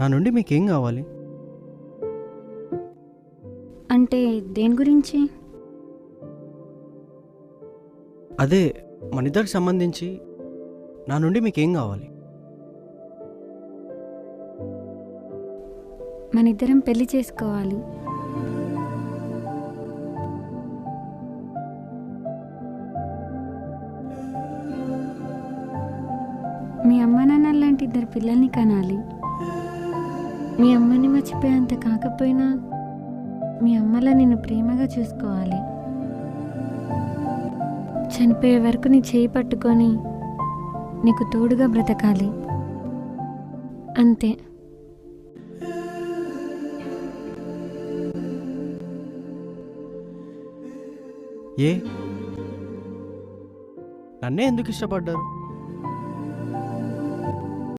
నా నుండి మీకేం కావాలి? అంటే దేని గురించి? అదే మనిద్దరికి సంబంధించి నా నుండి మీకేం కావాలి? మనిద్దరం పెళ్లి చేసుకోవాలి. మీ అమ్మ నాన్న లాంటి 2 పిల్లల్ని కనాలి. మీ అమ్మని మర్చిపోయేంత కాకపోయినా మీ అమ్మలా నిన్ను ప్రేమగా చూసుకోవాలి. చనిపోయే వరకు నీ చేయి పట్టుకొని నీకు తోడుగా బ్రతకాలి. అంతే. ఏ నన్నే ఎందుకు ఇష్టపడ్డారు?